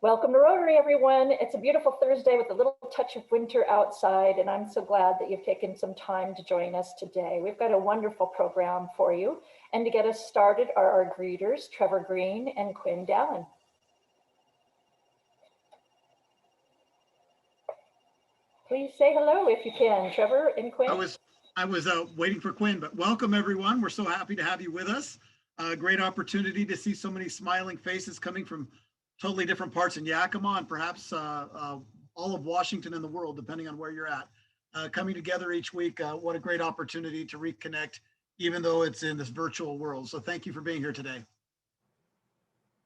Welcome to Rotary, everyone. It's a beautiful Thursday with a little touch of winter outside, and I'm so glad that you've taken some time to join us today. We've got a wonderful program for you, and to get us started are our greeters, Trevor Green and Quinn Dallin. Please say hello if you can, Trevor and Quinn. I was waiting for Quinn, but welcome everyone. We're so happy to have you with us. Great opportunity to see so many smiling faces coming from totally different parts in Yakima and perhaps all of Washington and the world, depending on where you're at. Coming together each week, what a great opportunity to reconnect, even though it's in this virtual world. So thank you for being here today.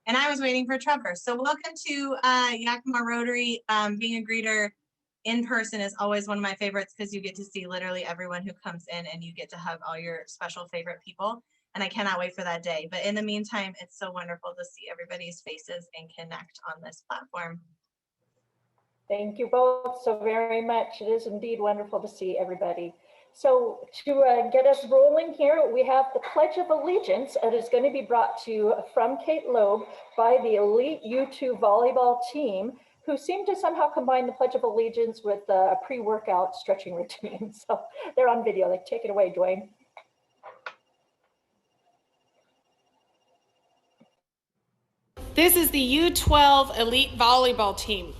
And I was waiting for Trevor. So welcome to Yakima Rotary. Being a greeter in person is always one of my favorites because you get to see literally everyone who comes in and you get to hug all your special favorite people. And I cannot wait for that day. But in the meantime, it's so wonderful to see everybody's faces and connect on this platform. Thank you both so very much. It is indeed wonderful to see everybody. So to get us rolling here, we have the Pledge of Allegiance that is going to be brought to you from Kate Loeb by the elite U2 volleyball team, who seem to somehow combine the Pledge of Allegiance with a pre-workout stretching routine. So they're on video. Like, take it away, Dwayne. This is the U12 elite volleyball team.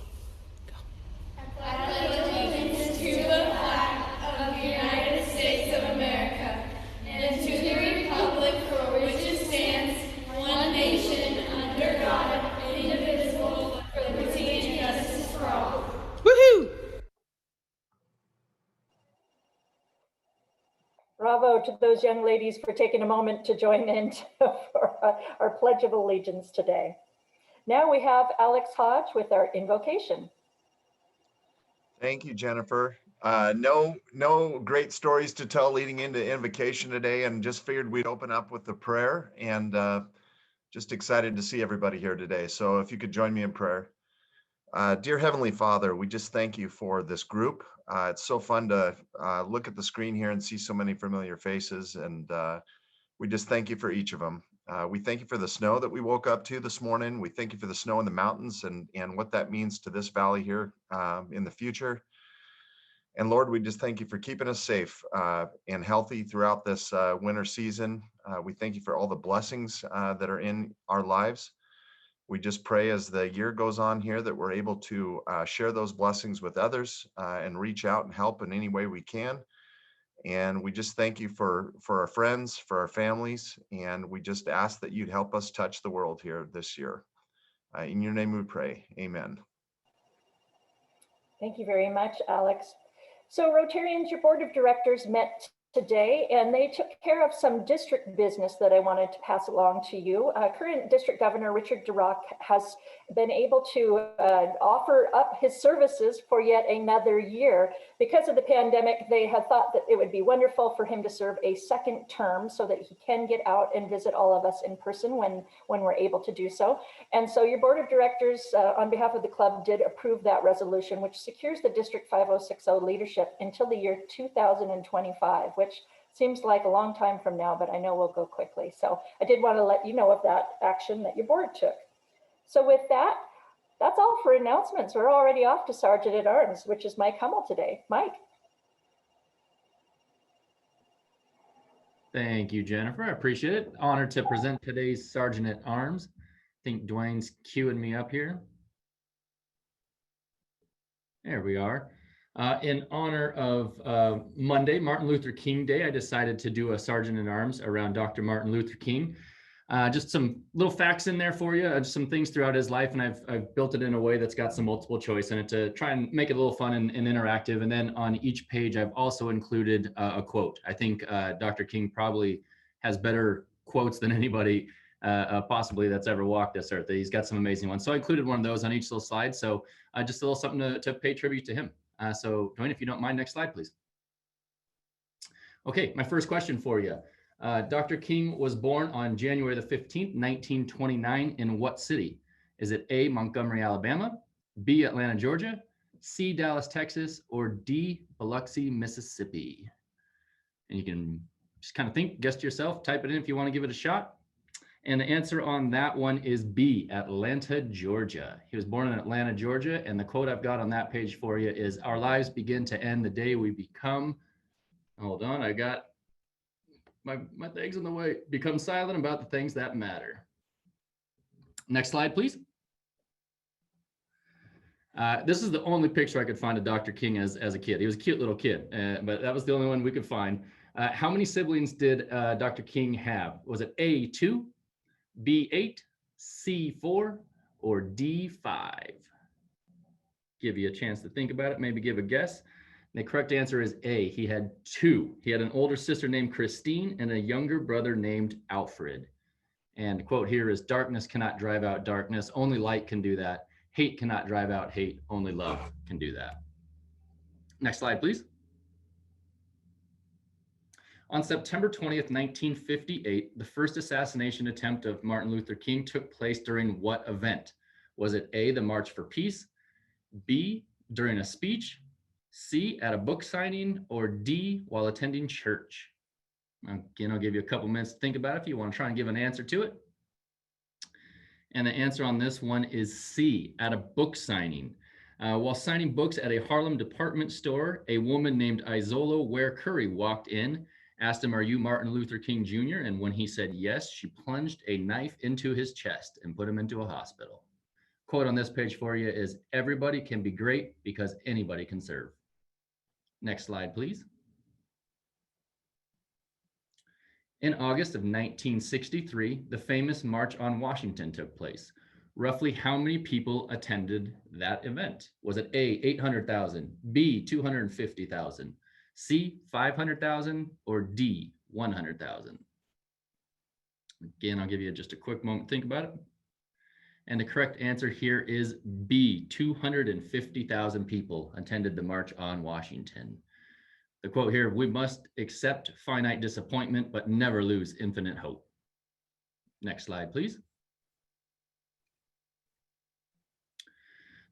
I pledge allegiance to the flag of the United States of America and to the republic for which it stands, one nation, under God, indivisible, with liberty and justice for all. Woohoo! Bravo to those young ladies for taking a moment to join in for our Pledge of Allegiance today. Now we have Alex Hodge with our invocation. Thank you, Jennifer. No great stories to tell leading into invocation today, and just figured we'd open up with the prayer, and just excited to see everybody here today. So if you could join me in prayer. Dear Heavenly Father, we just thank you for this group. It's so fun to look at the screen here and see so many familiar faces, and we just thank you for each of them. We thank you for the snow that we woke up to this morning. We thank you for the snow in the mountains and what that means to this valley here in the future. And Lord, we just thank you for keeping us safe and healthy throughout this winter season. We thank you for all the blessings that are in our lives. We just pray as the year goes on here that we're able to share those blessings with others and reach out and help in any way we can. And we just thank you for our friends, for our families, and we just ask that you'd help us touch the world here this year. In your name we pray, amen. Thank you very much, Alex. So Rotarians, your board of directors met today, and they took care of some district business that I wanted to pass along to you. Current District Governor Richard DeRock has been able to offer up his services for yet another year. Because of the pandemic, they had thought that it would be wonderful for him to serve a second term so that he can get out and visit all of us in person when we're able to do so. And so your board of directors, on behalf of the club, did approve that resolution, which secures the District 5060 leadership until the year 2025, which seems like a long time from now, but I know we'll go quickly. So I did want to let you know of that action that your board took. So with that, that's all for announcements. We're already off to Sergeant at Arms, which is Mike Hummel today. Mike. Thank you, Jennifer. I appreciate it. Honored to present today's Sergeant at Arms. I think Dwayne's queuing me up here. There we are. In honor of Monday, Martin Luther King Day, I decided to do a Sergeant at Arms around Dr. Martin Luther King. Just some little facts in there for you, just some things throughout his life, and I've built it in a way that's got some multiple choice in it to try and make it a little fun and interactive. And then on each page, I've also included a quote. I think Dr. King probably has better quotes than anybody possibly that's ever walked this earth. He's got some amazing ones. So I included one of those on each little slide. So just a little something to pay tribute to him. So Dwayne, if you don't mind, next slide, please. Okay, my first question for you. Dr. King was born on January the 15th, 1929 in what city? Is it A, Montgomery, Alabama, B, Atlanta, Georgia, C, Dallas, Texas, or D, Biloxi, Mississippi? And you can just kind of think, guess to yourself, type it in if you want to give it a shot. And the answer on that one is B, Atlanta, Georgia. He was born in Atlanta, Georgia. And the quote I've got on that page for you is, "Our lives begin to end the day we become," hold on, I got my things in the way, "become silent about the things that matter." Next slide, please. This is the only picture I could find of Dr. King as a kid. He was a cute little kid, but that was the only one we could find. How many siblings did Dr. King have? Was it A, 2, B, 8, C, 4, or D, 5? Give you a chance to think about it, maybe give a guess. And the correct answer is A, he had 2. He had an older sister named Christine and a younger brother named Alfred. And the quote here is, "Darkness cannot drive out darkness, only light can do that. Hate cannot drive out hate, only love can do that." Next slide, please. On September 20th, 1958, the first assassination attempt of Martin Luther King took place during what event? Was it A, the March for Peace, B, during a speech, C, at a book signing, or D, while attending church? Again, I'll give you a couple minutes to think about it if you want to try and give an answer to it. And the answer on this one is C, at a book signing. While signing books at a Harlem department store, a woman named Isola Ware Curry walked in, asked him, "Are you Martin Luther King Jr.?" And when he said yes, she plunged a knife into his chest and put him into a hospital. Quote on this page for you is, "Everybody can be great because anybody can serve." Next slide, please. In August of 1963, the famous March on Washington took place. Roughly how many people attended that event? Was it A, 800,000, B, 250,000, C, 500,000, or D, 100,000? Again, I'll give you just a quick moment to think about it. And the correct answer here is B, 250,000 people attended the March on Washington. The quote here, "We must accept finite disappointment, but never lose infinite hope." Next slide, please.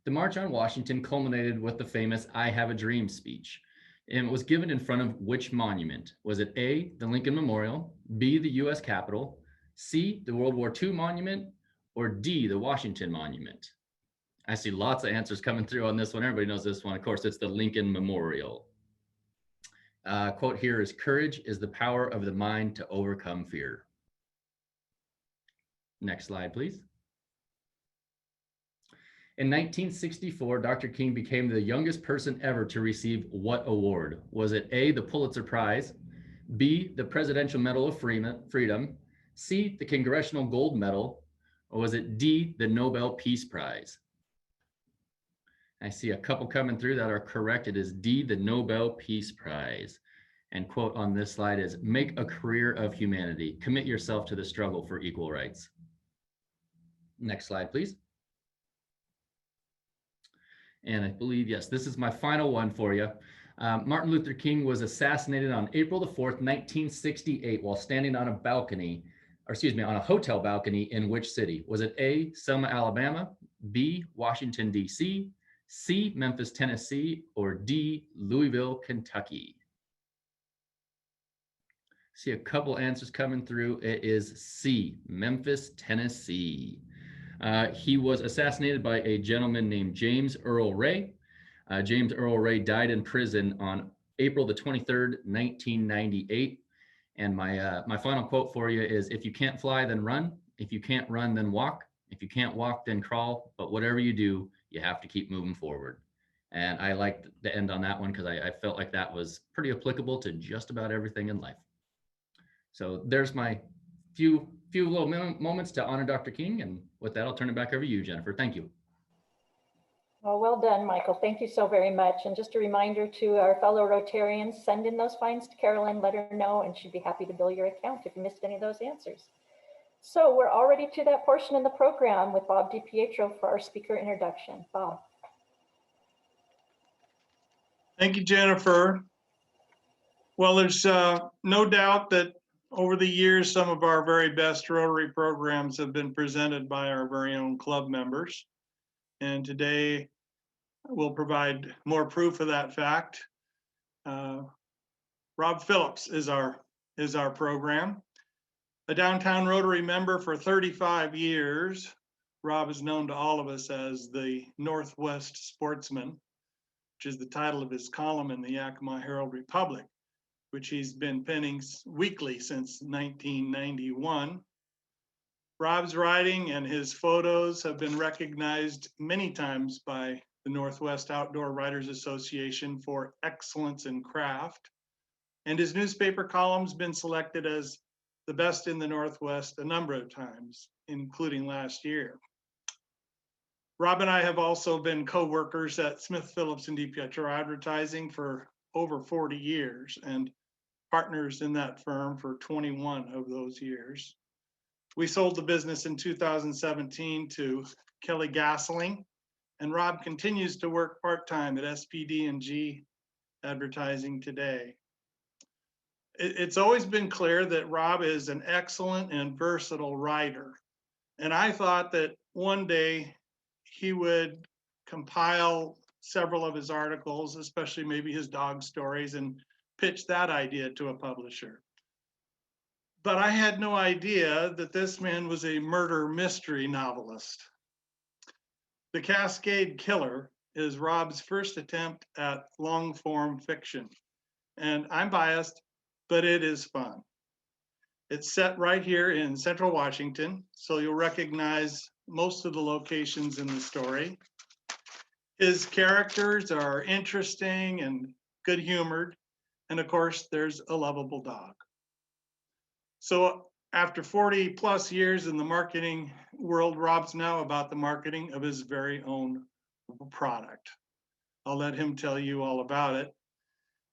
The March on Washington culminated with the famous "I Have a Dream" speech. And it was given in front of which monument? Was it A, the Lincoln Memorial, B, the US Capitol, C, the World War II monument, or D, the Washington Monument? I see lots of answers coming through on this one. Everybody knows this one. Of course, it's the Lincoln Memorial. Quote here is, "Courage is the power of the mind to overcome fear." Next slide, please. In 1964, Dr. King became the youngest person ever to receive what award? Was it A, the Pulitzer Prize, B, the Presidential Medal of Freedom, C, the Congressional Gold Medal, or was it D, the Nobel Peace Prize? I see a couple coming through that are correct. It is D, the Nobel Peace Prize. And quote on this slide is, "Make a career of humanity. Commit yourself to the struggle for equal rights." Next slide, please. And I believe, yes, this is my final one for you. Martin Luther King was assassinated on April the 4th, 1968, while standing on a balcony, or excuse me, on a hotel balcony in which city? Was it A, Selma, Alabama, B, Washington, D.C., C, Memphis, Tennessee, or D, Louisville, Kentucky? See a couple answers coming through. It is C, Memphis, Tennessee. He was assassinated by a gentleman named James Earl Ray. James Earl Ray died in prison on April the 23rd, 1998. And my final quote for you is, "If you can't fly, then run. If you can't run, then walk. If you can't walk, then crawl. But whatever you do, you have to keep moving forward." And I liked the end on that one because I felt like that was pretty applicable to just about everything in life. So there's my few little moments to honor Dr. King. And with that, I'll turn it back over to you, Jennifer. Thank you. Well done, Michael. Thank you so very much. And just a reminder to our fellow Rotarians, send in those finds to Carolyn, let her know, and she'd be happy to bill your account if you missed any of those answers. So we're already to that portion in the program with Bob DiPietro for our speaker introduction. Bob. Thank you, Jennifer. Well, there's no doubt that over the years, some of our very best Rotary programs have been presented by our very own club members. And today we'll provide more proof of that fact. Rob Phillips is our program. A downtown Rotary member for 35 years, Rob is known to all of us as the Northwest Sportsman, which is the title of his column in the Yakima Herald-Republic, which he's been penning weekly since 1991. Rob's writing and his photos have been recognized many times by the Northwest Outdoor Writers Association for excellence in craft, and his newspaper column's been selected as the best in the Northwest a number of times, including last year. Rob and I have also been co-workers at Smith, Phillips, and DiPietro Advertising for over 40 years and partners in that firm for 21 of those years. We sold the business in 2017 to Kelly Gasoling, and Rob continues to work part-time at SPD&G Advertising today. It's always been clear that Rob is an excellent and versatile writer. And I thought that one day he would compile several of his articles, especially maybe his dog stories, and pitch that idea to a publisher. But I had no idea that this man was a murder mystery novelist. The Cascade Killer is Rob's first attempt at long-form fiction. And I'm biased, but it is fun. It's set right here in Central Washington, so you'll recognize most of the locations in the story. His characters are interesting and good-humored, and of course, there's a lovable dog. So after 40 plus years in the marketing world, Rob's now about the marketing of his very own product. I'll let him tell you all about it.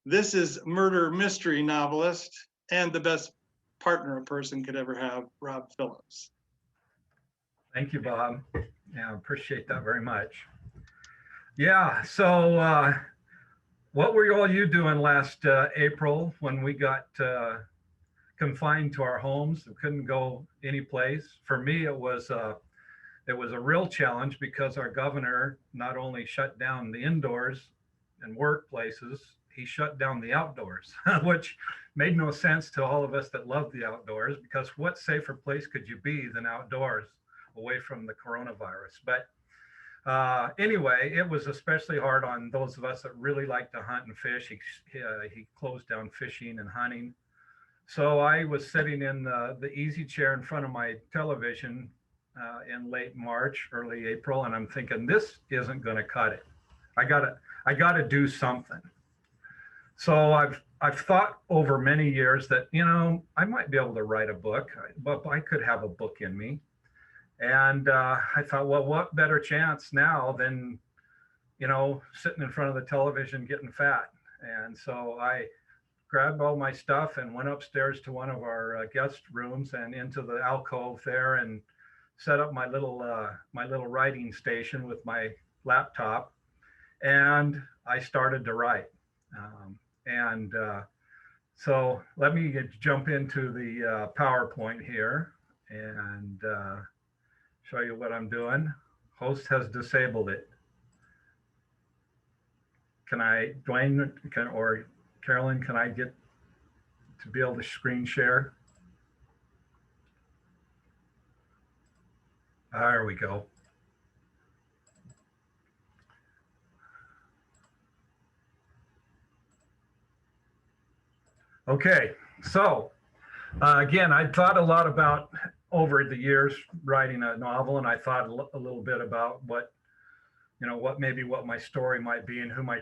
This is murder mystery novelist and the best partner a person could ever have, Rob Phillips. Thank you, Bob. Yeah, appreciate that very much. Yeah, so what were all you doing last April when we got confined to our homes and couldn't go any place? For me, it was a real challenge because our governor not only shut down the indoors and workplaces, he shut down the outdoors, which made no sense to all of us that love the outdoors, because what safer place could you be than outdoors away from the coronavirus? But anyway, it was especially hard on those of us that really like to hunt and fish. He closed down fishing and hunting. So I was sitting in the easy chair in front of my television in late March, early April, and I'm thinking, this isn't going to cut it. I gotta do something. So I've thought over many years that, you know, I might be able to write a book, but I could have a book in me. And I thought, well, what better chance now than, you know, sitting in front of the television getting fat. And so I grabbed all my stuff and went upstairs to one of our guest rooms and into the alcove there and set up my little writing station with my laptop, and I started to write. So let me jump into the PowerPoint here and show you what I'm doing. Host has disabled it. Can I, Dwayne, or Carolyn, can I get to be able to screen share? There we go. Okay, so again, I thought a lot about over the years writing a novel, and I thought a little bit about what, you know, what my story might be and who my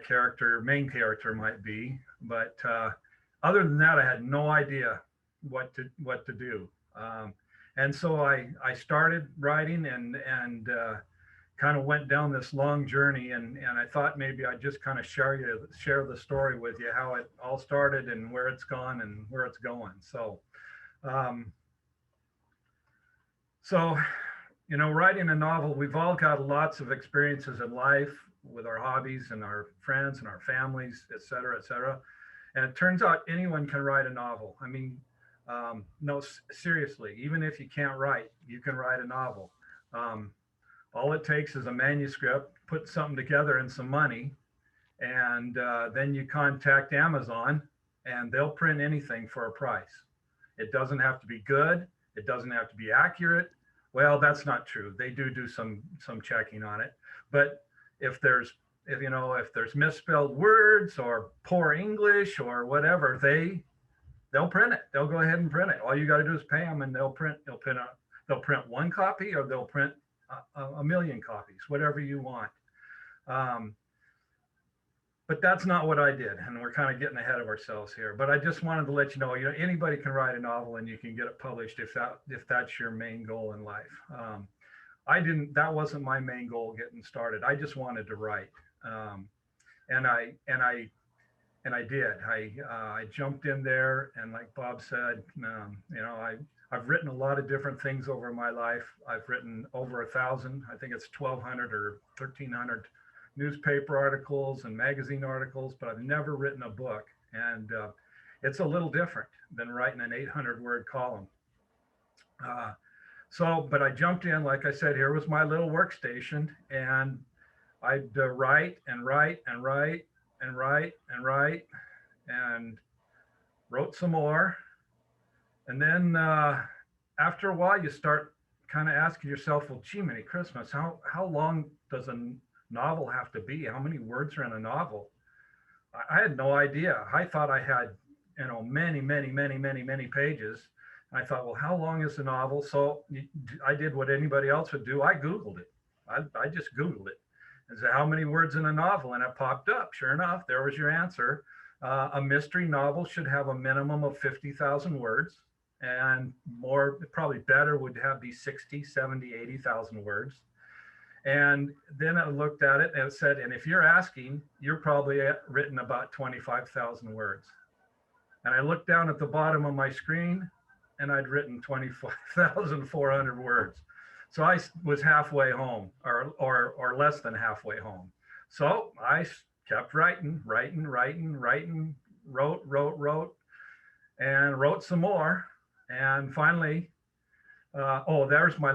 main character might be. But other than that, I had no idea what to do. And so I started writing and kind of went down this long journey, and I thought maybe I'd just kind of share the story with you, how it all started and where it's gone and where it's going. So, you know, writing a novel, we've all got lots of experiences in life with our hobbies and our friends and our families, et cetera, et cetera. And it turns out anyone can write a novel. I mean, no, seriously, even if you can't write, you can write a novel. All it takes is a manuscript, put something together and some money, and then you contact Amazon and they'll print anything for a price. It doesn't have to be good. It doesn't have to be accurate. Well, that's not true. They do some checking on it. But if there's misspelled words or poor English or whatever, they'll print it. They'll go ahead and print it. All you got to do is pay them, and they'll print one copy, or they'll print a million copies, whatever you want. But that's not what I did, and we're kind of getting ahead of ourselves here. But I just wanted to let you know, anybody can write a novel, and you can get it published if that's your main goal in life. That wasn't my main goal getting started. I just wanted to write, and I did. I jumped in there, and like Bob said, I've written a lot of different things over my life. I've written over 1,000, I think it's 1,200 or 1,300 newspaper articles and magazine articles, but I've never written a book. And it's a little different than writing an 800-word column. But I jumped in, like I said, here was my little workstation, and I'd write and write and write and write and write, and wrote some more. And then after a while, you start kind of asking yourself, well, gee, many Christmas, how long does a novel have to be? How many words are in a novel? I had no idea. I thought I had, many, many, many, many, many pages. And I thought, well, how long is a novel? So I did what anybody else would do. I Googled it. I just Googled it and said, how many words in a novel? And it popped up. Sure enough, there was your answer. A mystery novel should have a minimum of 50,000 words, and more, probably better, would be 60, 70, 80,000 words. And then I looked at it and it said, and if you're asking, you're probably written about 25,000 words. And I looked down at the bottom of my screen, and I'd written 25,400 words. So I was halfway home, or less than halfway home. So I kept writing, wrote, and wrote some more. And finally, there's my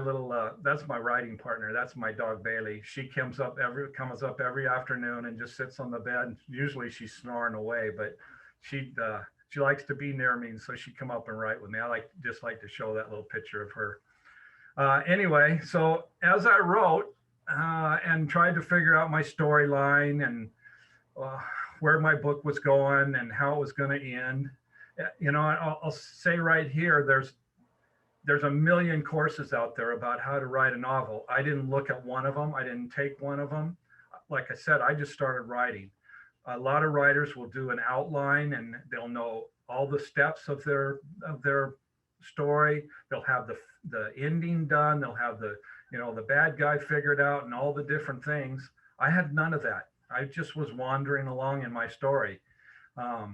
that's my writing partner. That's my dog, Bailey. She comes up every afternoon and just sits on the bed. Usually she's snoring away, but she likes to be near me, and so she'd come up and write with me. I just like to show that little picture of her. Anyway, so as I wrote and tried to figure out my storyline and where my book was going and how it was going to end, I'll say right here, there's a million courses out there about how to write a novel. I didn't look at one of them. I didn't take one of them. Like I said, I just started writing. A lot of writers will do an outline, and they'll know all the steps of their story. They'll have the ending done. They'll have the bad guy figured out and all the different things. I had none of that. I just was wandering along in my story. But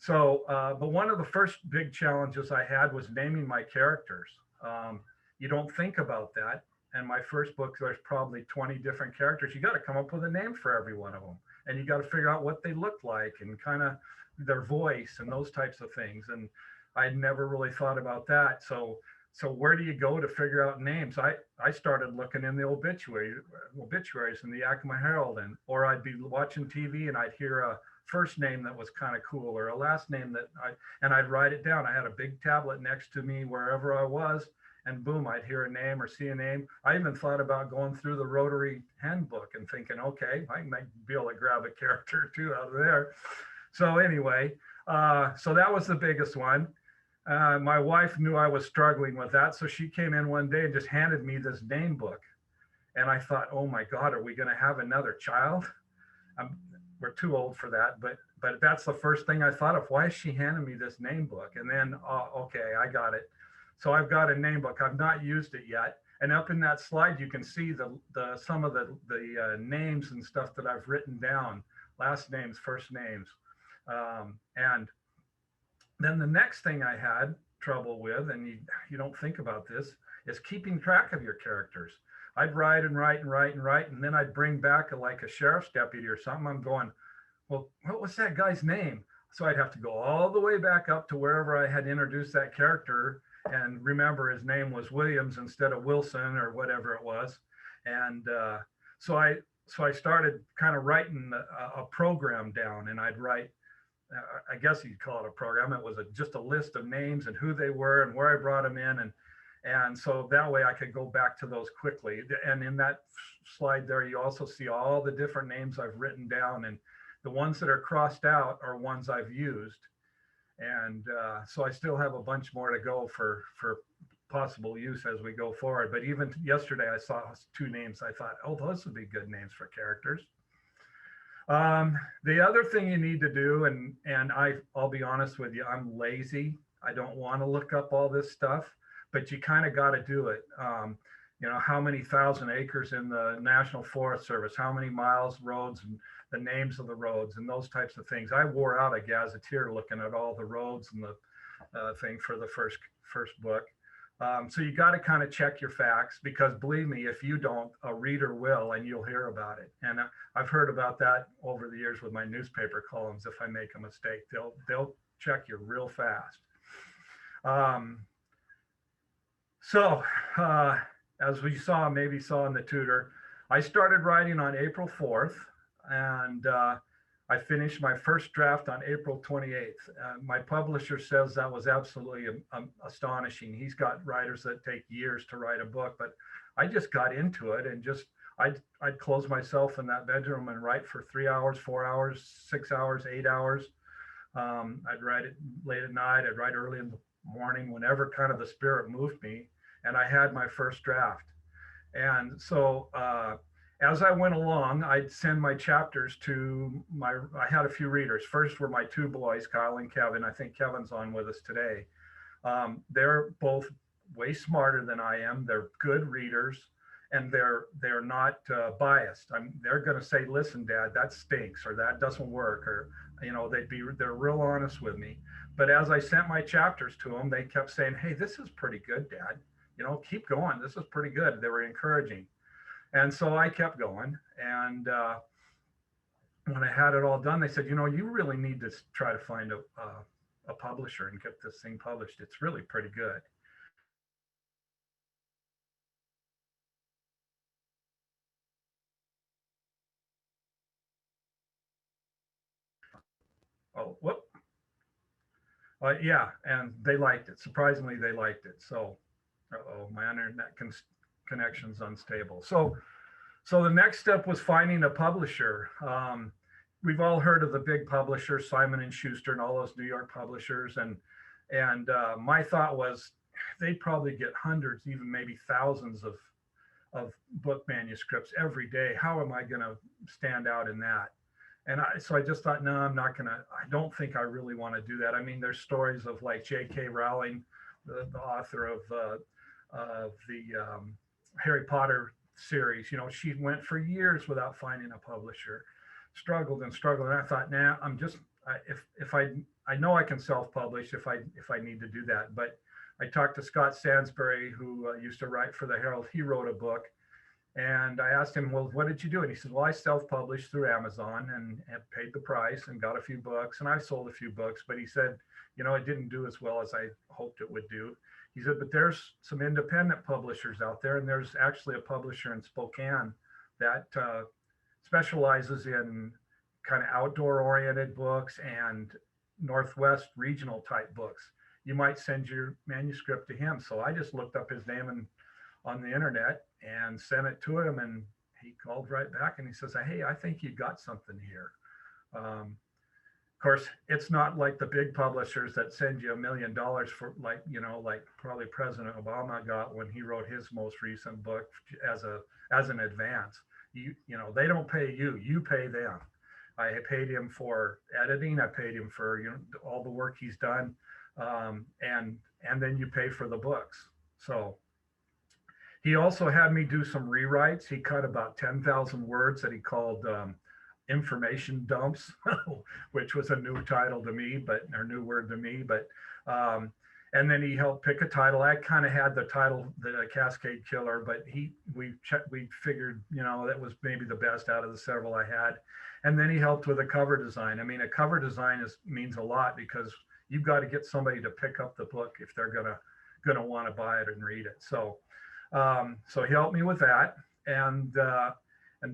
one of the first big challenges I had was naming my characters. You don't think about that. And my first book, there's probably 20 different characters. You got to come up with a name for every one of them. And you got to figure out what they look like and kind of their voice and those types of things. And I'd never really thought about that. So where do you go to figure out names? I started looking in the obituaries in the Yakima Herald, or I'd be watching TV and I'd hear a first name that was kind of cool, or a last name and I'd write it down. I had a big tablet next to me wherever I was, and boom, I'd hear a name or see a name. I even thought about going through the Rotary handbook and thinking, okay, I might be able to grab a character or two out of there. So anyway, so that was the biggest one. My wife knew I was struggling with that, so she came in one day and just handed me this name book. And I thought, oh my God, are we going to have another child? We're too old for that, but that's the first thing I thought of. Why is she handing me this name book? And then, okay, I got it. So I've got a name book. I've not used it yet. And up in that slide, you can see some of the names and stuff that I've written down, last names, first names. And then the next thing I had trouble with, and you don't think about this, is keeping track of your characters. I'd write and write and write and write, and then I'd bring back a sheriff's deputy or something. I'm going, well, what was that guy's name? So I'd have to go all the way back up to wherever I had introduced that character and remember his name was Williams instead of Wilson or whatever it was. And so I started kind of writing a program down, and I'd write I guess you'd call it a program. It was just a list of names and who they were and where I brought them in. And so that way I could go back to those quickly. And in that slide there, you also see all the different names I've written down, and the ones that are crossed out are ones I've used. And so I still have a bunch more to go for possible use as we go forward. But even yesterday, I saw 2 names. I thought, oh, those would be good names for characters. The other thing you need to do, and I'll be honest with you, I'm lazy. I don't want to look up all this stuff, but you kind of got to do it. You know, how many thousand acres in the National Forest Service, how many miles, roads, and the names of the roads and those types of things. I wore out a gazetteer looking at all the roads and the thing for the first book. So you got to kind of check your facts, because believe me, if you don't, a reader will, and you'll hear about it. And I've heard about that over the years with my newspaper columns. If I make a mistake, they'll check you real fast. As we maybe saw in the tutor, I started writing on April 4th, and I finished my first draft on April 28th. My publisher says that was absolutely astonishing. He's got writers that take years to write a book, but I just got into it and I'd close myself in that bedroom and write for 3 hours, 4 hours, 6 hours, 8 hours. I'd write it late at night. I'd write early in the morning, whenever kind of the spirit moved me. And I had my first draft. And so as I went along, I'd send my chapters to I had a few readers. First were my 2 boys, Kyle and Kevin. I think Kevin's on with us today. They're both way smarter than I am. They're good readers, and they're not biased. They're going to say, listen, Dad, that stinks, or that doesn't work, or, you know, they're real honest with me. But as I sent my chapters to them, they kept saying, hey, this is pretty good, Dad. You know, keep going. This is pretty good. They were encouraging. And so I kept going. And when I had it all done, they said, you know, you really need to try to find a publisher and get this thing published. It's really pretty good. Oh, whoop. Yeah, and they liked it. Surprisingly, they liked it. So, my internet connection's unstable. So the next step was finding a publisher. We've all heard of the big publishers, Simon and Schuster, and all those New York publishers. And my thought was, they'd probably get hundreds, even maybe thousands of book manuscripts every day. How am I going to stand out in that? And so I just thought, no, I'm not going to, I don't think I really want to do that. I mean, there's stories of like J.K. Rowling, the author of the Harry Potter series. You know, she went for years without finding a publisher, struggled. And I thought, nah, if I know I can self-publish if I need to do that. But I talked to Scott Stansbury, who used to write for the Herald. He wrote a book. And I asked him, well, what did you do? And he said, well, I self-published through Amazon and paid the price and got a few books, and I sold a few books. But he said, you know, it didn't do as well as I hoped it would do. He said, but there's some independent publishers out there, and there's actually a publisher in Spokane that specializes in kind of outdoor-oriented books and Northwest regional type books. You might send your manuscript to him. So I just looked up his name on the internet and sent it to him, and he called right back and he says, hey, I think you got something here. Of course, it's not like the big publishers that send you $1 million for, like, you know, like probably President Obama got when he wrote his most recent book as an advance. You know, they don't pay you, you pay them. I paid him for editing, I paid him for, you know, all the work he's done, and then you pay for the books. So he also had me do some rewrites. He cut about 10,000 words that he called information dumps, which was a new title to me, or new word to me. But and then he helped pick a title. I kind of had the title, the Cascade Killer, but we figured, you know, that was maybe the best out of the several I had. And then he helped with a cover design. I mean, a cover design means a lot, because you've got to get somebody to pick up the book if they're gonna want to buy it and read it. So he helped me with that, and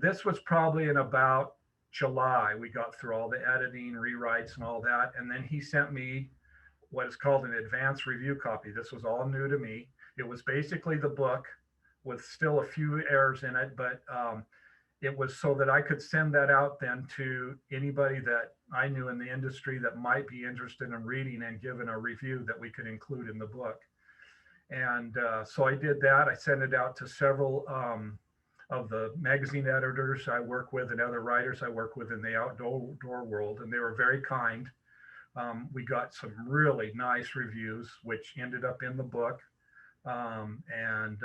this was probably in about July. We got through all the editing, rewrites, and all that. And then he sent me what is called an advanced review copy. This was all new to me. It was basically the book with still a few errors in it, but it was so that I could send that out then to anybody that I knew in the industry that might be interested in reading and giving a review that we could include in the book. And so I did that. I sent it out to several of the magazine editors I work with and other writers I work with in the outdoor world, and they were very kind. We got some really nice reviews, which ended up in the book. And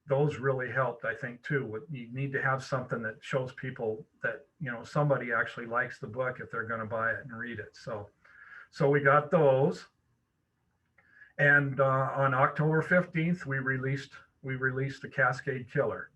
those really helped, I think, too. You need to have something that shows people that, you know, somebody actually likes the book if they're going to buy it and read it. So we got those. And on October 15th, we released the Cascade Killer.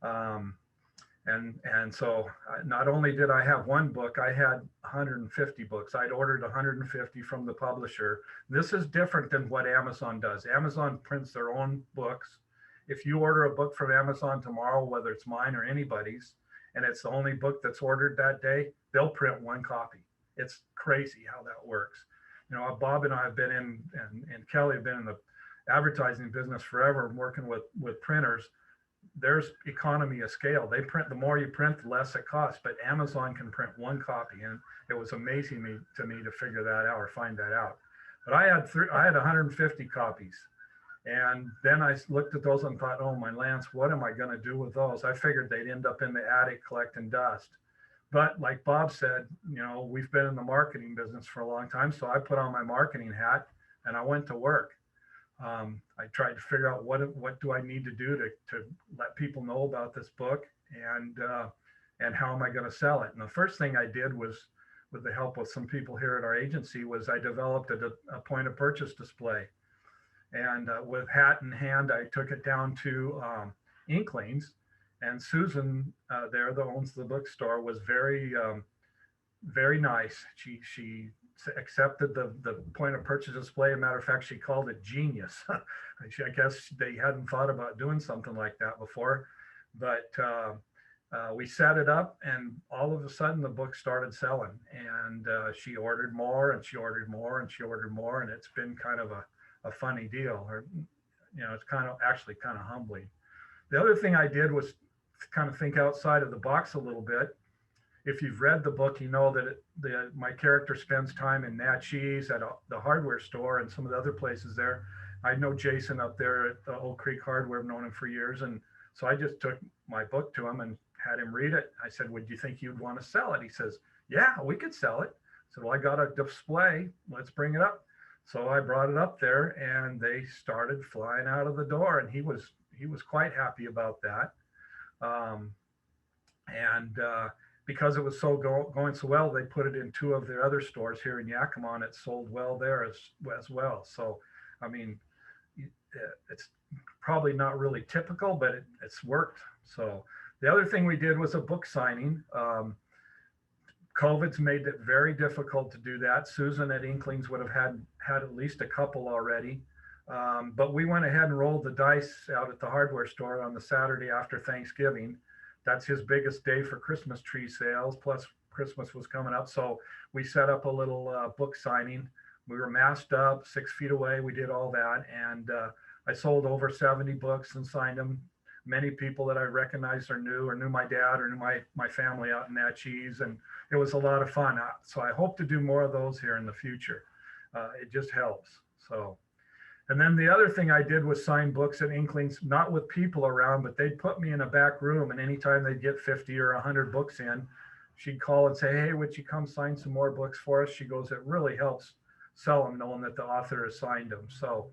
And so not only did I have one book, I had 150 books. I'd ordered 150 from the publisher. This is different than what Amazon does. Amazon prints their own books. If you order a book from Amazon tomorrow, whether it's mine or anybody's, and it's the only book that's ordered that day, they'll print one copy. It's crazy how that works. You know, Bob and I have been in, and Kelly have been in the advertising business forever, working with printers. There's economy of scale. They print, the more you print, the less it costs, but Amazon can print one copy. And it was amazing to me to figure that out or find that out. But I had 150 copies. And then I looked at those and thought, oh my Lance, what am I going to do with those? I figured they'd end up in the attic collecting dust. But like Bob said, you know, we've been in the marketing business for a long time. So I put on my marketing hat and I went to work. I tried to figure out what do I need to do to let people know about this book, and how am I going to sell it. And the first thing I did was, with the help of some people here at our agency, was I developed a point of purchase display. And with hat in hand, I took it down to Inklings, and Susan there, that owns the bookstore, was very nice. She accepted the point of purchase display. As a matter of fact, she called it genius. I guess they hadn't thought about doing something like that before, but we set it up, and all of a sudden the book started selling, and she ordered more, and she ordered more, and she ordered more, and it's been kind of a funny deal, or, you know, it's kind of humbling. The other thing I did was kind of think outside of the box a little bit. If you've read the book, you know that my character spends time in Natchez at the hardware store and some of the other places there. I know Jason up there at the Oak Creek Hardware. I've known him for years. And so I just took my book to him and had him read it. I said, would you think you'd want to sell it? He says, yeah, we could sell it. I said, well, I got a display. Let's bring it up. So I brought it up there, and they started flying out of the door, and he was quite happy about that. Because it was going so well, they put it in 2 of their other stores here in Yakima, and it sold well there as well. So, I mean, it's probably not really typical, but it's worked. So the other thing we did was a book signing. COVID's made it very difficult to do that. Susan at Inklings would have had at least a couple already. But we went ahead and rolled the dice out at the hardware store on the Saturday after Thanksgiving. That's his biggest day for Christmas tree sales, plus Christmas was coming up. So we set up a little book signing. We were masked up 6 feet away. We did all that. And I sold over 70 books and signed them. Many people that I recognized or knew my dad or knew my family out in Natchez. And it was a lot of fun. So I hope to do more of those here in the future. It just helps. So. And then the other thing I did was sign books at Inklings, not with people around, but they'd put me in a back room, and anytime they'd get 50 or 100 books in, she'd call and say, hey, would you come sign some more books for us? She goes, it really helps sell them knowing that the author has signed them. So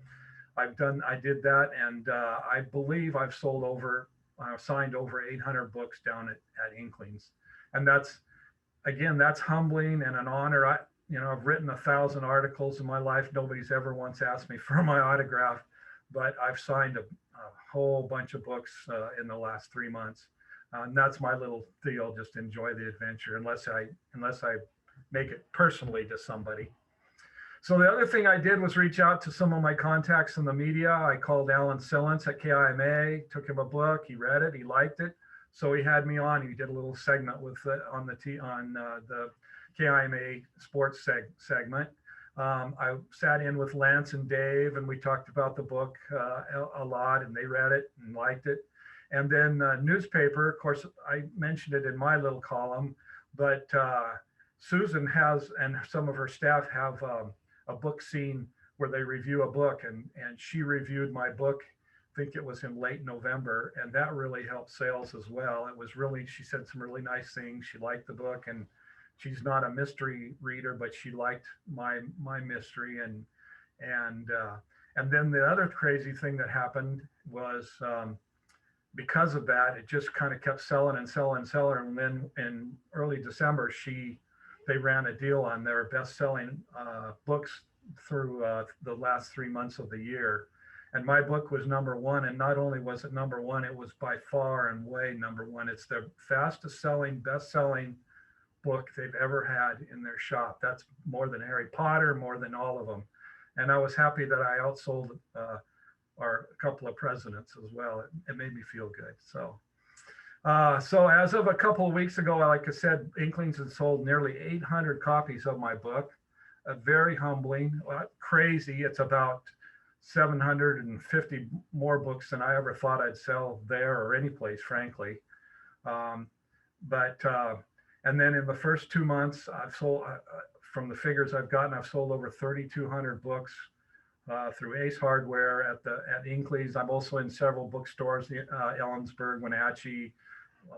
I did that, and I believe I've signed over 800 books down at Inklings. And that's humbling and an honor. I've written 1,000 articles in my life. Nobody's ever once asked me for my autograph, but I've signed a whole bunch of books in the last 3 months. And that's my little deal. Just enjoy the adventure, unless I make it personally to somebody. So the other thing I did was reach out to some of my contacts in the media. I called Alan Sillence at KIMA, took him a book. He read it. He liked it. So he had me on. He did a little segment with on the KIMA sports segment. I sat in with Lance and Dave, and we talked about the book a lot, and they read it and liked it. And then newspaper, of course, I mentioned it in my little column, but Susan has, and some of her staff have a book scene where they review a book, and she reviewed my book. I think it was in late November, and that really helped sales as well. It was really, she said some really nice things. She liked the book, and she's not a mystery reader, but she liked my mystery. And then the other crazy thing that happened was because of that, it just kind of kept selling and selling and selling. And then in early December, they ran a deal on their best-selling books through the last 3 months of the year. And my book was #1. And not only was it #1, it was by far and way #1. It's the fastest selling, best-selling book they've ever had in their shop. That's more than Harry Potter, more than all of them. And I was happy that I outsold a couple of presidents as well. It made me feel good. So as of a couple of weeks ago, like I said, Inklings had sold nearly 800 copies of my book. Very humbling, crazy. It's about 750 more books than I ever thought I'd sell there or any place, frankly. And then in the first 2 months, I've sold, from the figures I've gotten, I've sold over 3,200 books through Ace Hardware at Inklings. I'm also in several bookstores, Ellensburg, Wenatchee,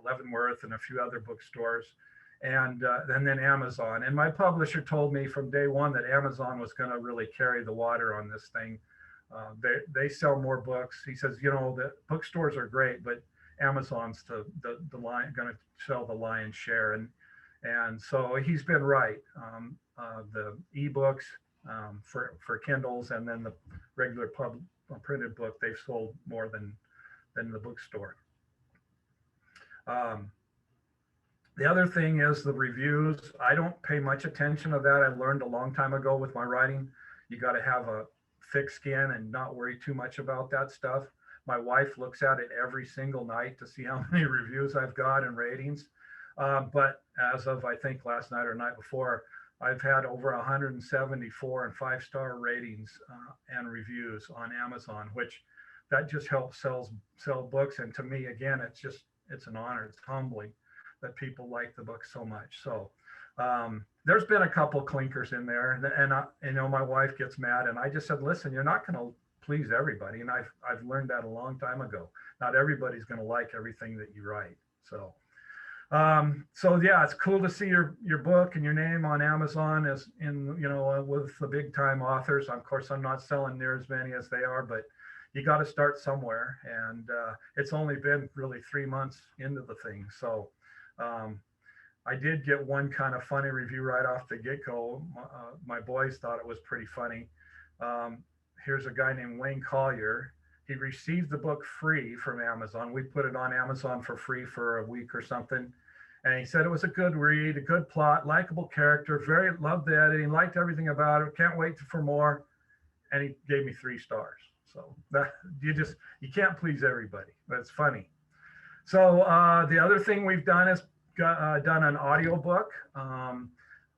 Leavenworth, and a few other bookstores. And then Amazon. And my publisher told me from day one that Amazon was going to really carry the water on this thing. They sell more books. He says, the bookstores are great, but Amazon's the line going to sell the lion's share. And so he's been right. The ebooks for Kindles, and then the regular printed book, they've sold more than the bookstore. The other thing is the reviews. I don't pay much attention to that. I learned a long time ago with my writing, you got to have a thick skin and not worry too much about that stuff. My wife looks at it every single night to see how many reviews I've got and ratings. But as of, I think, last night or night before, I've had over 174 and 5-star ratings and reviews on Amazon, which that just helps sell books. And to me, again, it's an honor. It's humbling that people like the book so much. So there's been a couple clinkers in there, and my wife gets mad, and I just said, listen, you're not going to please everybody. And I've learned that a long time ago. Not everybody's going to like everything that you write. So yeah, it's cool to see your book and your name on Amazon as in, with the big time authors. Of course, I'm not selling near as many as they are, but you got to start somewhere. And it's only been really 3 months into the thing. So I did get one kind of funny review right off the get-go. My boys thought it was pretty funny. Here's a guy named Wayne Collier. He received the book free from Amazon. We put it on Amazon for free for a week or something. And he said it was a good read, a good plot, likable character, loved the editing, liked everything about it, can't wait for more. And he gave me 3 stars. So that you can't please everybody, but it's funny. So the other thing we've done is done an audiobook.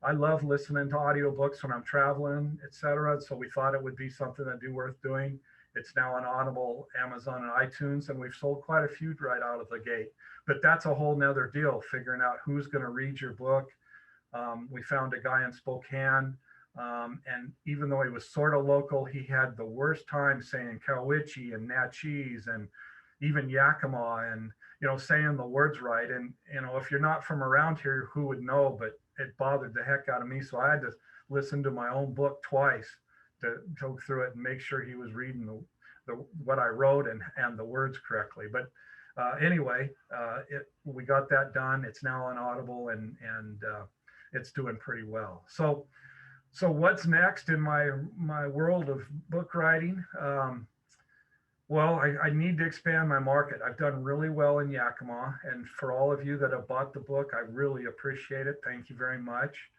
I love listening to audiobooks when I'm traveling, etc. So we thought it would be something that'd be worth doing. It's now on Audible, Amazon, and iTunes, and we've sold quite a few right out of the gate. But that's a whole nother deal, figuring out who's going to read your book. We found a guy in Spokane, and even though he was sort of local, he had the worst time saying Cowiche and Natchez and even Yakima and, saying the words right. And, if you're not from around here, who would know? But it bothered the heck out of me. So I had to listen to my own book twice to go through it and make sure he was reading what I wrote and the words correctly. But anyway, we got that done. It's now on Audible, and it's doing pretty well. So what's next in my world of book writing? Well, I need to expand my market. I've done really well in Yakima, and for all of you that have bought the book, I really appreciate it. Thank you very much.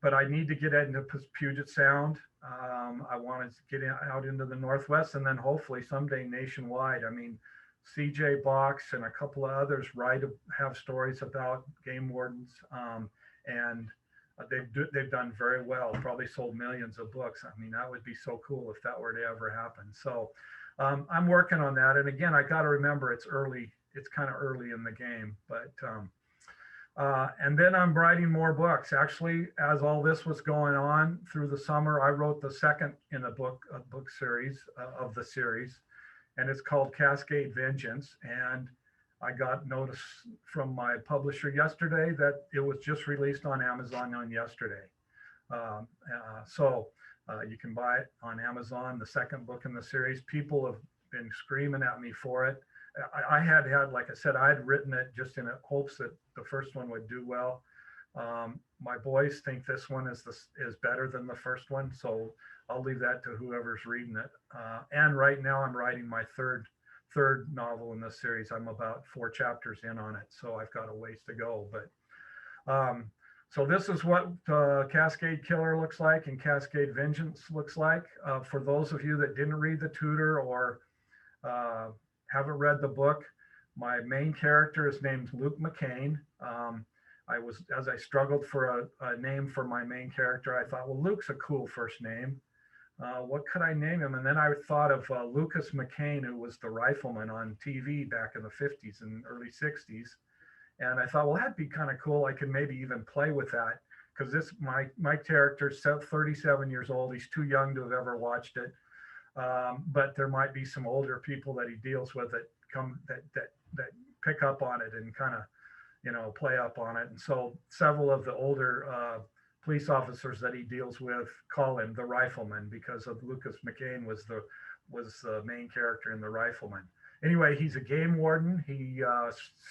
But I need to get into Puget Sound. I want to get out into the Northwest, and then hopefully someday nationwide. I mean, CJ Box and a couple of others have stories about game wardens, and they've done very well. Probably sold millions of books. I mean, that would be so cool if that were to ever happen. So I'm working on that. And again, I got to remember it's early. It's kind of early in the game, but and then I'm writing more books. Actually, as all this was going on through the summer, I wrote the second in a book series of the series, and it's called Cascade Vengeance. And I got notice from my publisher yesterday that it was just released on Amazon on yesterday. So you can buy it on Amazon, the second book in the series. People have been screaming at me for it. I had, like I said, I had written it just in hopes that the first one would do well. My boys think this one is better than the first one, so I'll leave that to whoever's reading it. And right now I'm writing my third novel in this series. I'm about 4 chapters in on it, so I've got a ways to go. But so this is what Cascade Killer looks like and Cascade Vengeance looks like. For those of you that didn't read the tutor or haven't read the book, my main character is named Luke McCain. As I struggled for a name for my main character, I thought, well, Luke's a cool first name. What could I name him? And then I thought of Lucas McCain, who was the rifleman on TV back in the 50s and early 60s. And I thought, well, that'd be kind of cool. I could maybe even play with that, because my character's 37 years old. He's too young to have ever watched it. But there might be some older people that he deals with that pick up on it and kind of, play up on it. And so several of the older police officers that he deals with call him the Rifleman, because of Lucas McCain was the main character in the Rifleman. Anyway, he's a game warden. He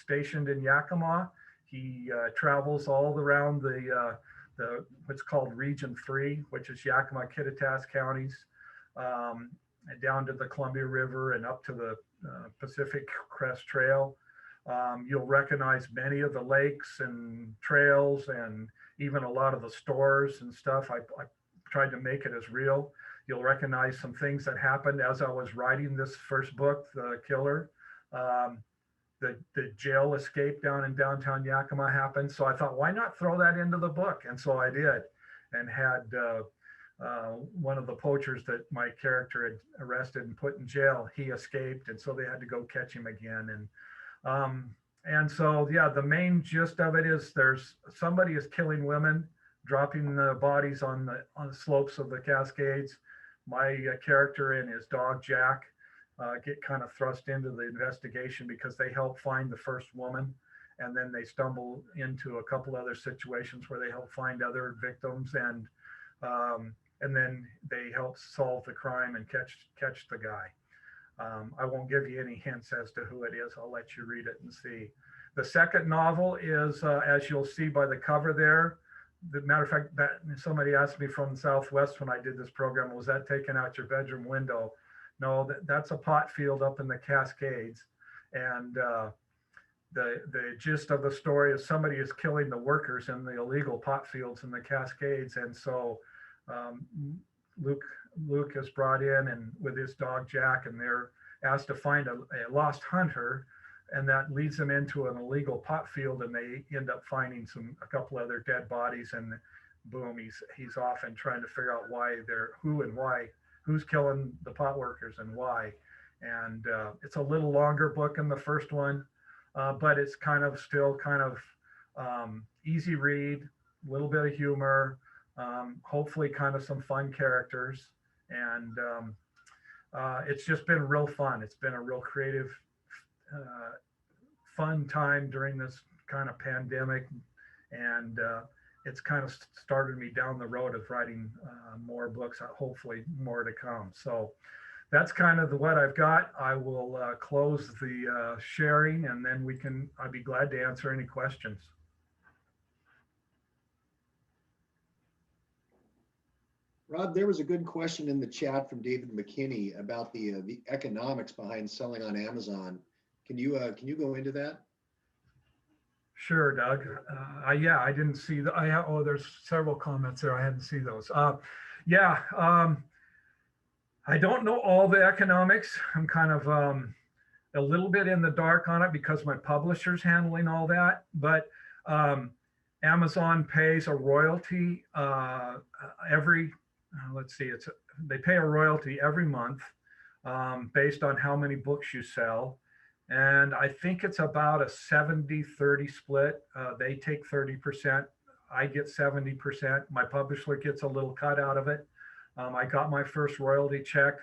stationed in Yakima. He travels all around the what's called Region 3, which is Yakima, Kittitas counties, down to the Columbia River and up to the Pacific Crest Trail. You'll recognize many of the lakes and trails and even a lot of the stores and stuff. I tried to make it as real. You'll recognize some things that happened as I was writing this first book, The Killer. The jail escape down in downtown Yakima happened. So I thought, why not throw that into the book? And so I did, and had one of the poachers that my character had arrested and put in jail, he escaped. And so they had to go catch him again. And so, yeah, the main gist of it is somebody is killing women, dropping the bodies on the slopes of the Cascades. My character and his dog, Jack, get kind of thrust into the investigation because they help find the first woman. And then they stumble into a couple other situations where they help find other victims. And then they help solve the crime and catch the guy. I won't give you any hints as to who it is. I'll let you read it and see. The second novel is, as you'll see by the cover there, the matter of fact, that somebody asked me from the Southwest when I did this program, was that taken out your bedroom window? No, that's a pot field up in the Cascades. And the gist of the story is somebody is killing the workers in the illegal pot fields in the Cascades. And so Luke is brought in and with his dog Jack, and they're asked to find a lost hunter, and that leads them into an illegal pot field, and they end up finding a couple other dead bodies, and boom, he's off and trying to figure out who's killing the pot workers and why. And it's a little longer book than the first one, but it's still easy read, a little bit of humor, hopefully kind of some fun characters. And it's just been real fun. It's been a real creative, fun time during this kind of pandemic. And it's kind of started me down the road of writing more books, hopefully more to come. So that's kind of what I've got. I will close the sharing, and then I'd be glad to answer any questions. Rob, there was a good question in the chat from David McKinney about the economics behind selling on Amazon. Can you go into that? Sure, Doug. Yeah, I didn't see there's several comments there. I hadn't seen those. I don't know all the economics. I'm kind of a little bit in the dark on it because my publisher's handling all that, but Amazon pays a royalty every, let's see, they pay a royalty every month based on how many books you sell. And I think it's about a 70-30 split. They take 30%, I get 70%. My publisher gets a little cut out of it. I got my first royalty check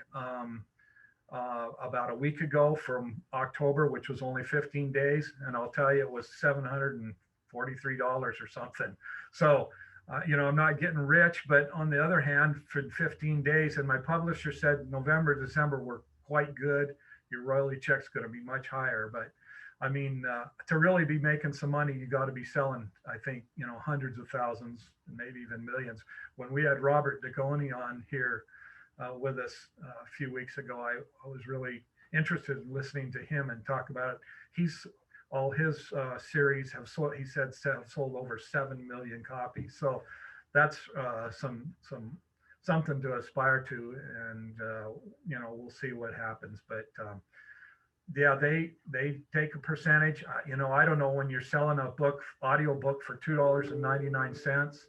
about a week ago from October, which was only 15 days. And I'll tell you, it was $743 or something. So, I'm not getting rich, but on the other hand, for 15 days, and my publisher said November, December were quite good. Your royalty check's going to be much higher. But I mean, to really be making some money, you got to be selling, I think, hundreds of thousands, maybe even millions. When we had Robert Degoni on here with us a few weeks ago, I was really interested in listening to him and talk about it. All his series have sold, he said, have sold over 7 million copies. So that's something to aspire to, and we'll see what happens. But yeah, they take a percentage. I don't know, when you're selling a audio book for $2.99,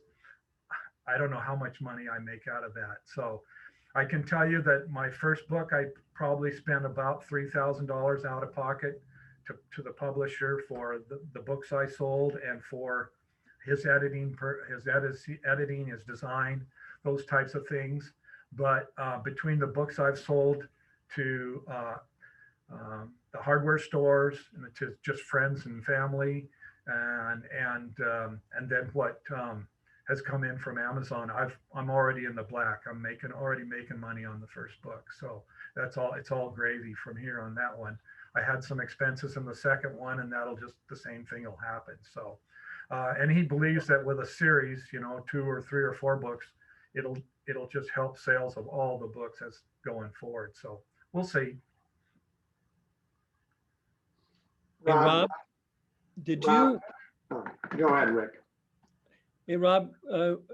I don't know how much money I make out of that. So I can tell you that my first book, I probably spent about $3,000 out of pocket to the publisher for the books I sold and for his editing, his design, those types of things. But between the books I've sold to the hardware stores and to just friends and family, and then what has come in from Amazon, I'm already in the black. I'm already making money on the first book. So it's all gravy from here on that one. I had some expenses in the second one, and the same thing will happen. So, and he believes that with a series, 2 or 3 or 4 books, it'll just help sales of all the books as going forward. So we'll see. Hey, Rob, Go ahead, Rick. Hey, Rob,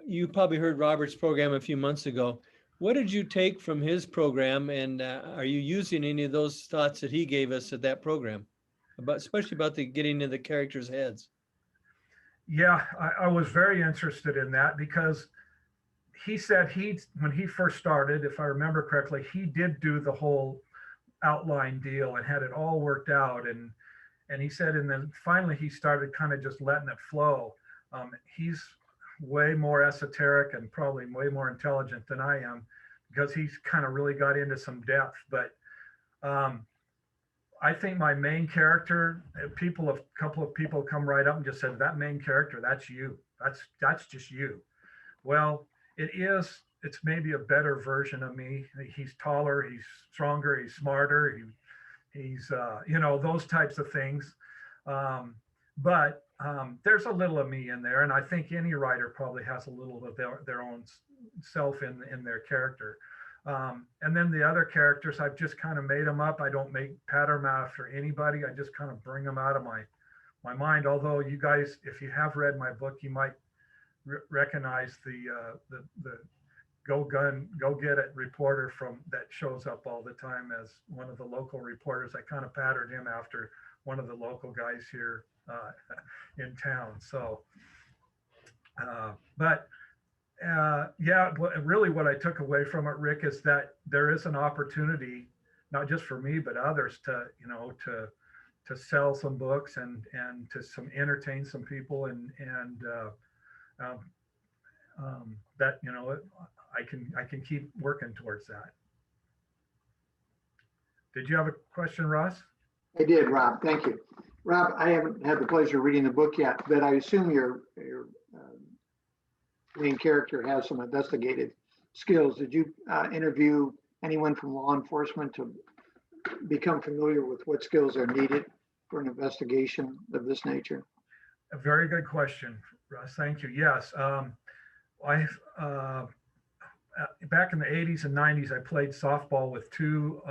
you probably heard Robert's program a few months ago. What did you take from his program, and are you using any of those thoughts that he gave us at that program, especially about getting into the characters' heads? Yeah, I was very interested in that because he said when he first started, if I remember correctly, he did do the whole outline deal and had it all worked out. And he said, and then finally he started kind of just letting it flow. He's way more esoteric and probably way more intelligent than I am, because he's kind of really got into some depth. But I think my main character, a couple of people come right up and just said, that main character, that's you. That's just you. Well, it's maybe a better version of me. He's taller, he's stronger, he's smarter, he's those types of things. But there's a little of me in there, and I think any writer probably has a little of their own self in their character. And then the other characters, I've just kind of made them up. I don't pattern them after anybody. I just kind of bring them out of my mind. Although you guys, if you have read my book, you might recognize the go get it reporter that shows up all the time as one of the local reporters. I kind of patterned him after one of the local guys here in town. So, really what I took away from it, Rick, is that there is an opportunity, not just for me, but others to sell some books and to entertain some people and that, I can keep working towards that. Did you have a question, Ross? I did, Rob. Thank you. Rob, I haven't had the pleasure of reading the book yet, but I assume your main character has some investigative skills. Did you interview anyone from law enforcement to become familiar with what skills are needed for an investigation of this nature? A very good question, Russ. Thank you. Yes. Back in the 80s and 90s, I played softball with 2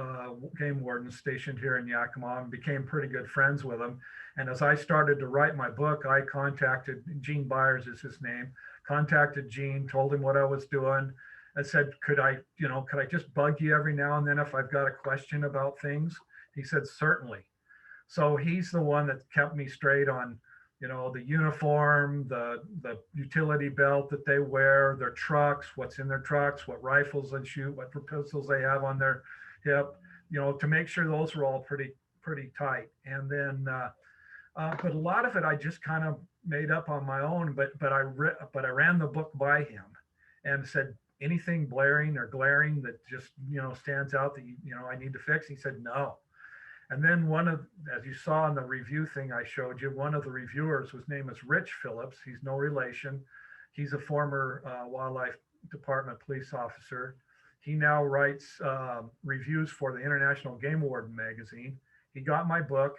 game wardens stationed here in Yakima and became pretty good friends with them. And as I started to write my book, I contacted Gene Byers, is his name, contacted Gene, told him what I was doing. I said, could I just bug you every now and then if I've got a question about things? He said, certainly. So he's the one that kept me straight on, you know, the uniform, the utility belt that they wear, their trucks, what's in their trucks, what rifles they shoot, what pistols they have on their hip, you know, to make sure those were all pretty tight. And then, but a lot of it I just kind of made up on my own. But I ran the book by him and said, anything blaring or glaring that just, you know, stands out that you know I need to fix. He said no. And then as you saw in the review thing I showed you, one of the reviewers, his name is Rich Phillips. He's no relation. He's a former wildlife department police officer. He now writes reviews for the International Game Warden magazine. He got my book,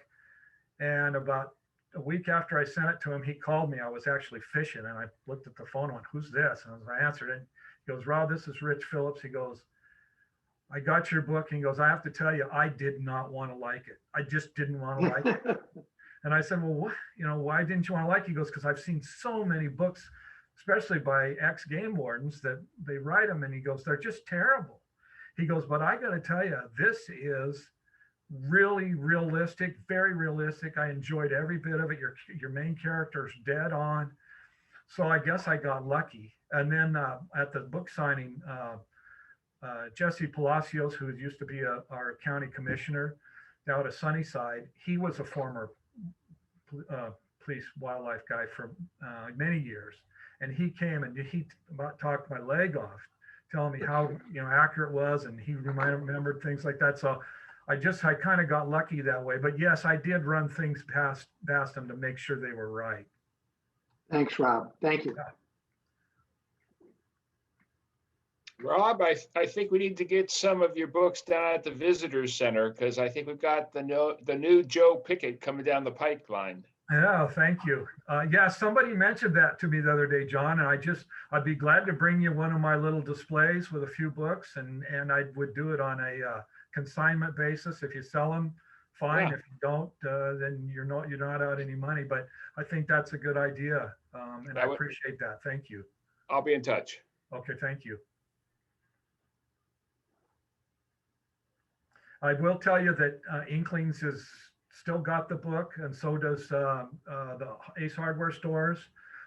and about a week after I sent it to him, he called me. I was actually fishing, and I looked at the phone and went, "Who's this?" And I answered it. He goes, "Rob, this is Rich Phillips." He goes, "I got your book." And he goes, "I have to tell you, I did not want to like it. I just didn't want to like it." And I said, "Well, what, you know, why didn't you want to like it?" He goes, "Because I've seen so many books, especially by ex-game wardens, that they write them." And he goes, "They're just terrible." He goes, "But I got to tell you, this is really realistic, very realistic. I enjoyed every bit of it. Your main character's dead on." So I guess I got lucky. And then at the book signing, Jesse Palacios, who used to be our county commissioner out of Sunnyside, he was a former police wildlife guy for many years. And he came and he about talked my leg off, telling me how, you know, accurate it was, and he remembered things like that. So I kind of got lucky that way. But yes, I did run things past them to make sure they were right. Thanks, Rob. Thank you. Rob, I think we need to get some of your books down at the Visitors Center, because I think we've got the new Joe Pickett coming down the pipeline. Yeah, thank you. Yeah, somebody mentioned that to me the other day, John, and I'd be glad to bring you one of my little displays with a few books, and I would do it on a consignment basis. If you sell them, fine. Yeah. If you don't, then you're not out any money. But I think that's a good idea, and I appreciate that. Thank you. I'll be in touch. Okay, thank you. I will tell you that Inklings has still got the book, and so does the Ace Hardware stores.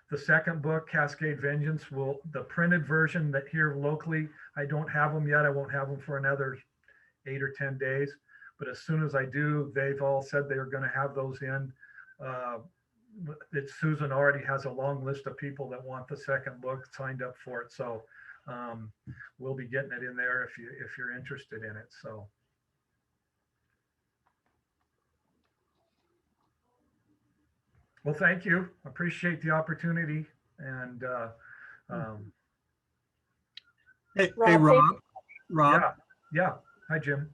The second book, Cascade Vengeance, the printed version that here locally, I don't have them yet. I won't have them for another 8 or 10 days. But as soon as I do, they've all said they're going to have those in. Susan already has a long list of people that want the second book signed up for it. So we'll be getting it in there if you're interested in it. So. Well, thank you. Appreciate the opportunity. And hey, Rob. Yeah. Hi, Jim.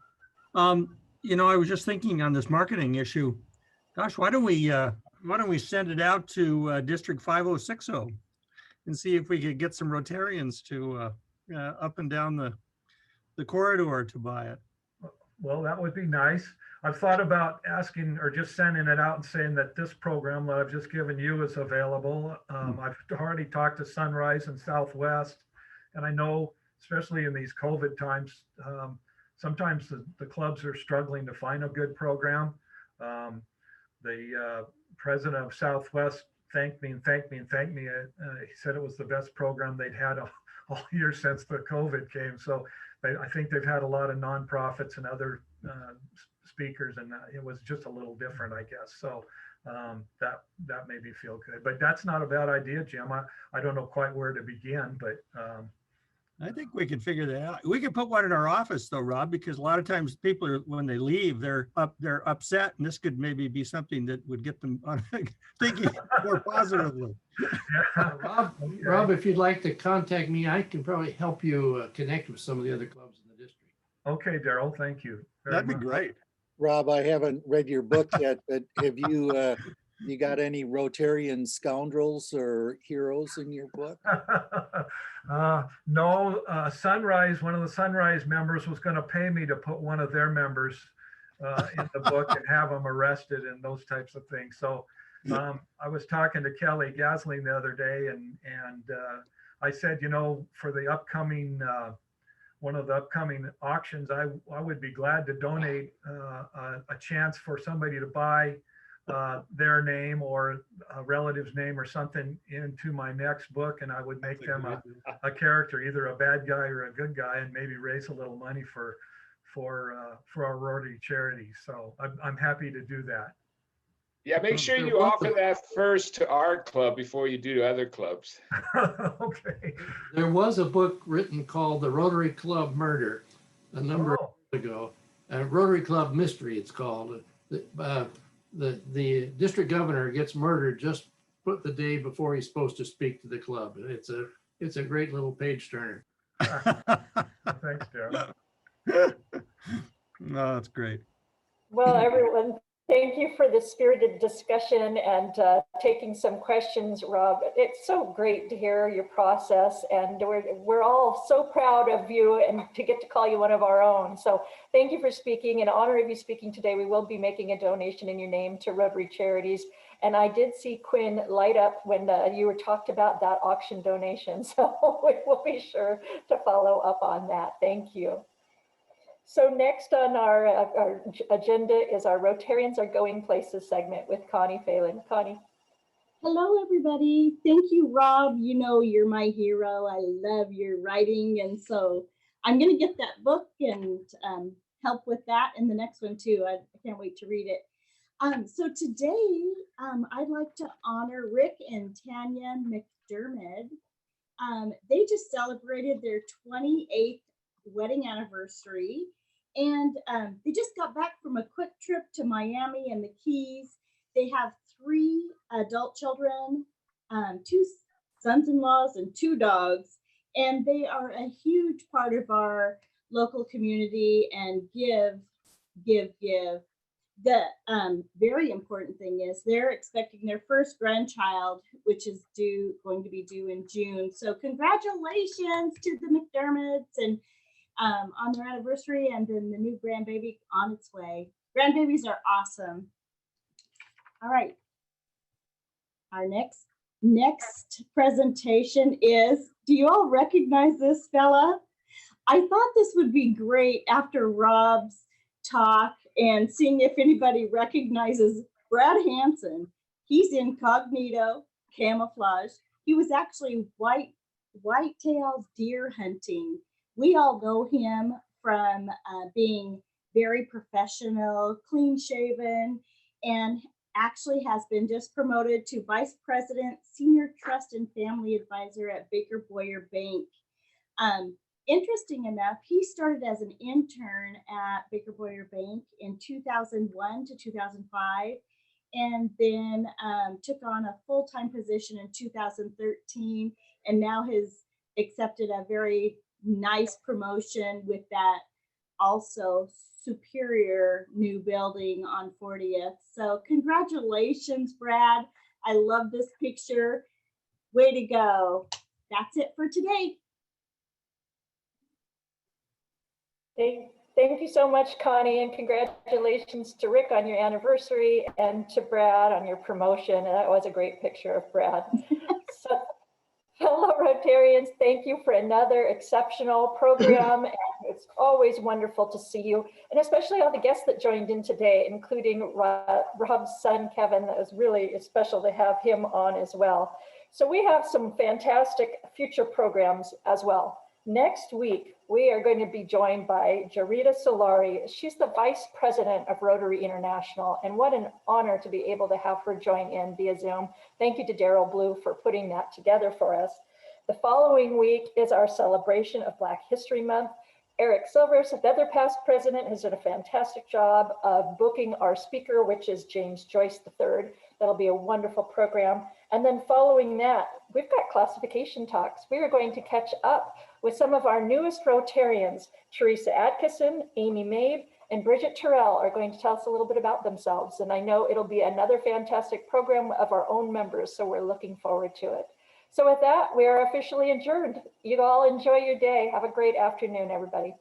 You know, I was just thinking on this marketing issue. Gosh, why don't we send it out to District 5060 and see if we could get some Rotarians to up and down the corridor to buy it. Well, that would be nice. I've thought about asking or just sending it out and saying that this program that I've just given you is available. I've already talked to Sunrise and Southwest, and I know, especially in these COVID times, sometimes the clubs are struggling to find a good program. The president of Southwest thanked me. He said it was the best program they'd had all year since the COVID came. So I think they've had a lot of nonprofits and other speakers, and it was just a little different, I guess. So that made me feel good. But that's not a bad idea, Jim. I don't know quite where to begin, but I think we can figure that out. We can put one in our office though, Rob, because a lot of times people are, when they leave, they're upset, and this could maybe be something that would get them thinking more positively. Rob, if you'd like to contact me, I can probably help you connect with some of the other clubs in the district. Okay, Daryl, thank you. That'd be great. Rob, I haven't read your book yet, but have you you got any Rotarian scoundrels or heroes in your book? No, Sunrise, one of the Sunrise members was going to pay me to put one of their members in the book and have them arrested and those types of things. So I was talking to Kelly Gasling the other day, and I said, you know, for the upcoming one of the upcoming auctions, I would be glad to donate a chance for somebody to buy their name or a relative's name or something into my next book, and I would make them a character, either a bad guy or a good guy, and maybe raise a little money for our Rotary charity. So I'm happy to do that. Yeah, make sure you offer that first to our club before you do to other clubs. Okay. There was a book written called The Rotary Club Murder a number of years ago. Rotary Club Mystery, it's called. The district governor gets murdered just the day before he's supposed to speak to the club. It's a great little page turner. Thanks, Darryl. No, that's great. Well, everyone, thank you for the spirited discussion and taking some questions, Rob. It's so great to hear your process, and we're all so proud of you and to get to call you one of our own. So thank you for speaking. In honor of you speaking today, we will be making a donation in your name to Rotary Charities. And I did see Quinn light up when you were talked about that auction donation. So we will be sure to follow up on that. Thank you. So next on our agenda is our Rotarians Are Going Places segment with Connie Phelan. Connie. Hello, everybody. Thank you, Rob. You know, you're my hero. I love your writing. And so I'm going to get that book and help with that in the next one, too. I can't wait to read it. So today, I'd like to honor Rick and Tanya McDermott. They just celebrated their 28th wedding anniversary, and they just got back from a quick trip to Miami and the Keys. They have 3 adult children, 2 sons-in-laws, and 2 dogs, and they are a huge part of our local community and give. The very important thing is they're expecting their first grandchild, which is going to be due in June. So congratulations to the McDermotts and on their anniversary, and then the new grandbaby on its way. Grandbabies are awesome. All right. Our next presentation is, do you all recognize this fella? I thought this would be great after Rob's talk and seeing if anybody recognizes Brad Hansen. He's incognito, camouflage. He was actually white-tailed deer hunting. We all know him from being very professional, clean-shaven, and actually has been just promoted to Vice President, Senior Trust and Family Advisor at Baker Boyer Bank. Interesting enough, he started as an intern at Baker Boyer Bank in 2001 to 2005, and then took on a full-time position in 2013, and now has accepted a very nice promotion with that also superior new building on 40th. So congratulations, Brad. I love this picture. Way to go. That's it for today. Thank you so much, Connie, and congratulations to Rick on your anniversary and to Brad on your promotion. That was a great picture of Brad. So, fellow Rotarians, thank you for another exceptional program. And it's always wonderful to see you, and especially all the guests that joined in today, including Rob's son, Kevin. That was really special to have him on as well. So we have some fantastic future programs as well. Next week, we are going to be joined by Jarita Solari. She's the Vice President of Rotary International, and what an honor to be able to have her join in via Zoom. Thank you to Daryl Blue for putting that together for us. The following week is our celebration of Black History Month. Eric Silvers, another past president, has done a fantastic job of booking our speaker, which is James Joyce III. That'll be a wonderful program. And then following that, we've got classification talks. We are going to catch up with some of our newest Rotarians. Teresa Atkinson, Amy Mabe, and Bridget Terrell are going to tell us a little bit about themselves. And I know it'll be another fantastic program of our own members, so we're looking forward to it. So with that, we are officially adjourned. You all enjoy your day. Have a great afternoon, everybody.